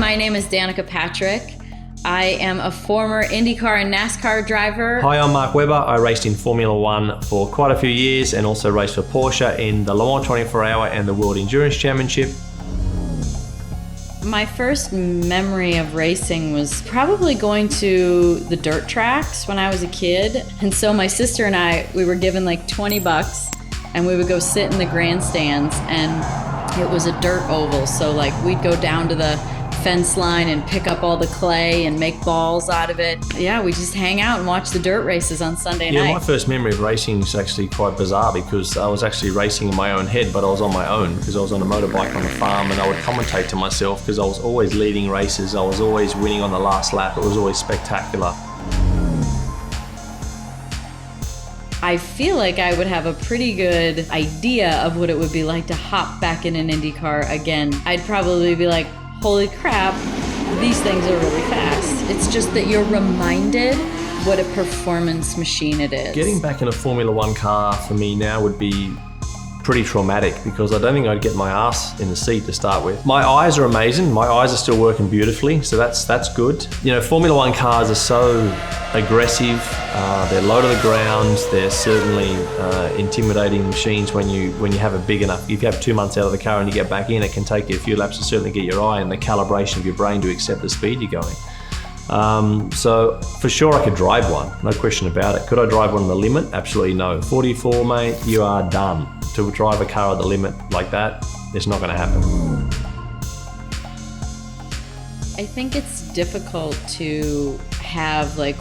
my name is Danica Patrick. I am a former IndyCar and NASCAR driver. Hi, I'm Mark Webber. I raced in Formula One for quite a few years and also raced for Porsche in the Le Mans 24 Hour and the World Endurance Championship. My first memory of racing was probably going to the dirt tracks when I was a kid. And so my sister and I, we were given like $20 and we would go sit in the grandstands, and it was a dirt oval. So like we'd go down to the fence line and pick up all the clay and make balls out of it. Yeah, we just hang out and watch the dirt races on Sunday night. Yeah, my first memory of racing is actually quite bizarre because I was actually racing in my own head, but I was on my own because I was on a motorbike on the farm, and I would commentate to myself because I was always leading races. I was always winning on the last lap. It was always spectacular. I feel like I would have a pretty good idea of what it would be like to hop back in an Indy car again. I'd probably be like, holy crap, these things are really fast. It's just that you're reminded what a performance machine it is. Getting back in a Formula One car for me now would be pretty traumatic because I don't think I'd get my ass in the seat to start with. My eyes are amazing. My eyes are still working beautifully, so that's good. You know, Formula One cars are so aggressive. They're low to the ground. They're certainly intimidating machines when you have a big enough. If you have 2 months out of the car and you get back in, it can take you a few laps to certainly get your eye and the calibration of your brain to accept the speed you're going. So for sure I could drive one, no question about it. Could I drive one on the limit? Absolutely no. 44, mate, you are done. To drive a car at the limit like that, it's not going to happen. I think it's difficult to have like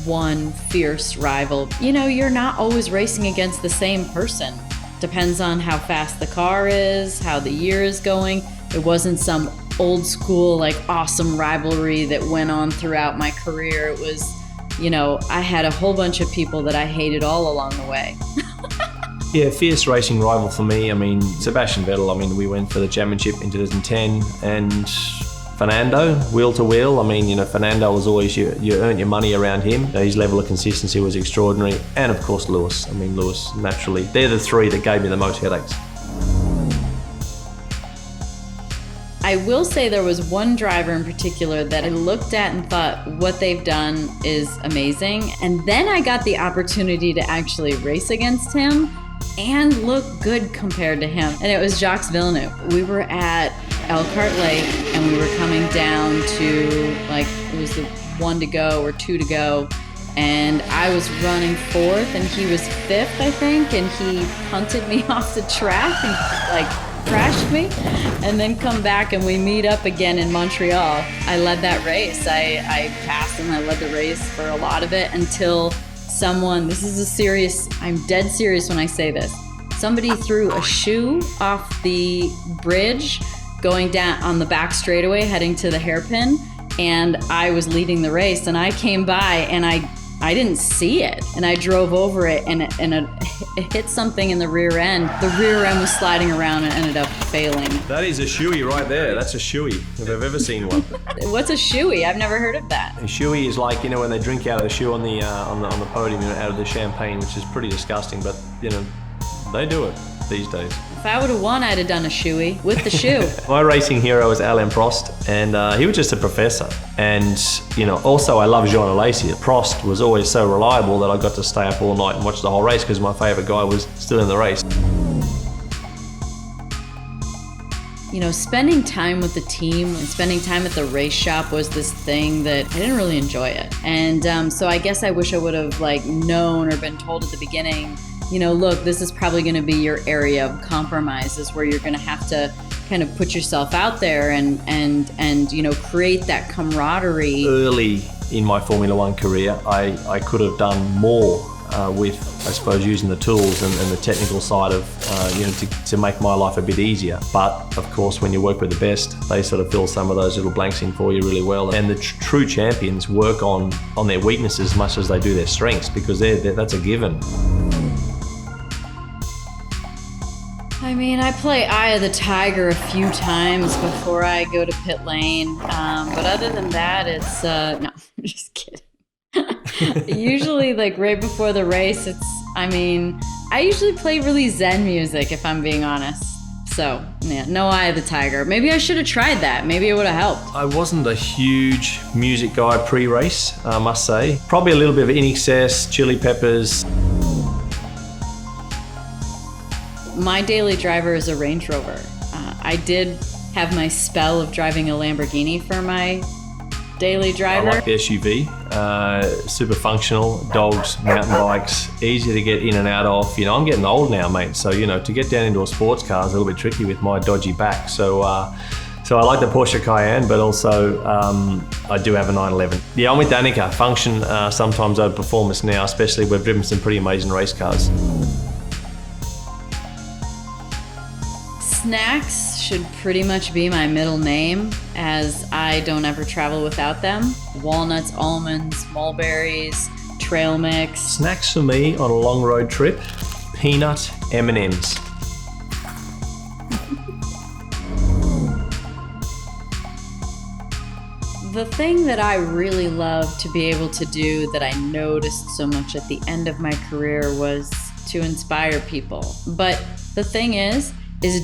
one fierce rival. You know, you're not always racing against the same person. Depends on how fast the car is, how the year is going. It wasn't some old school, like awesome rivalry that went on throughout my career. It was, you know, I had a whole bunch of people that I hated all along the way. Yeah, fierce racing rival for me, I mean, Sebastian Vettel. I mean, we went for the championship in 2010, and Fernando, wheel to wheel. I mean, you know, Fernando was always, you earn your money around him. His level of consistency was extraordinary. And of course, Lewis. I mean, Lewis, naturally. They're the three that gave me the most headaches. I will say there was one driver in particular that I looked at and thought, what they've done is amazing. And then I got the opportunity to actually race against him and look good compared to him. And it was Jacques Villeneuve. We were at Elkhart Lake and we were coming down to, like, it was the 1 to go or 2 to go. And I was running 4th and he was 5th, I think. And he punted me off the track and like crashed me, and then come back and we meet up again in Montreal. I led that race. I passed him. I led the race for a lot of it until someone, I'm dead serious when I say this, somebody threw a shoe off the bridge going down on the back straightaway heading to the hairpin, and I was leading the race, and I came by and I didn't see it, and I drove over it, and it hit something in the rear end. The rear end was sliding around and ended up failing. That is a shoey right there. That's a shoey, if I've ever seen one. What's a shoey? I've never heard of that. A shoey is like, you know, when they drink out of the shoe on the podium, you know, out of the champagne, which is pretty disgusting, but, you know, they do it these days. If I would have won, I'd have done a shoey with the shoe. My racing hero was Alain Prost, and he was just a professor. And, you know, also I love Jean Alesi. Prost was always so reliable that I got to stay up all night and watch the whole race because my favourite guy was still in the race. You know, spending time with the team and spending time at the race shop was this thing that I didn't really enjoy it. And so I guess I wish I would have like known or been told at the beginning, you know, look, this is probably going to be your area of compromises where you're going to have to kind of put yourself out there and you know, create that camaraderie. Early in my Formula One career, I could have done more with, I suppose, using the tools and the technical side of, you know, to make my life a bit easier. But of course, when you work with the best, they sort of fill some of those little blanks in for you really well. And the true champions work on their weaknesses as much as they do their strengths, because that's a given. I mean, I play Eye of the Tiger a few times before I go to pit lane. But other than that, it's, no, I'm just kidding. Usually, like right before the race, I usually play really zen music, if I'm being honest. So, yeah, no eye of the tiger. Maybe I should have tried that. Maybe it would have helped. I wasn't a huge music guy pre-race, I must say. Probably a little bit of In Excess, Chili Peppers. My daily driver is a Range Rover. I did have my spell of driving a Lamborghini for my daily driver. I like the SUV, super functional, dogs, mountain bikes, easy to get in and out of. You know, I'm getting old now, mate, so, you know, to get down into a sports car is a little bit tricky with my dodgy back. So I like the Porsche Cayenne, but also I do have a 911. Yeah, I'm with Danica. Function sometimes over performance now, especially we've driven some pretty amazing race cars. Snacks should pretty much be my middle name, as I don't ever travel without them. Walnuts, almonds, mulberries, trail mix. Snacks for me on a long road trip, peanut M&Ms. The thing that I really love to be able to do that I noticed so much at the end of my career was to inspire people. But the thing is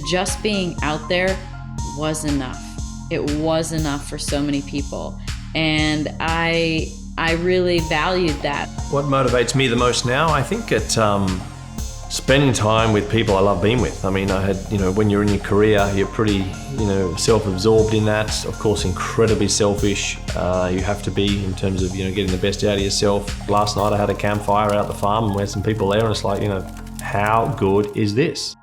just being out there was enough. It was enough for so many people. And I really valued that. What motivates me the most now? I think it's spending time with people I love being with. I mean, when you're in your career, you're pretty, self-absorbed in that. Of course, incredibly selfish. You have to be in terms of, getting the best out of yourself. Last night I had a campfire out at the farm and we had some people there and it's like, how good is this?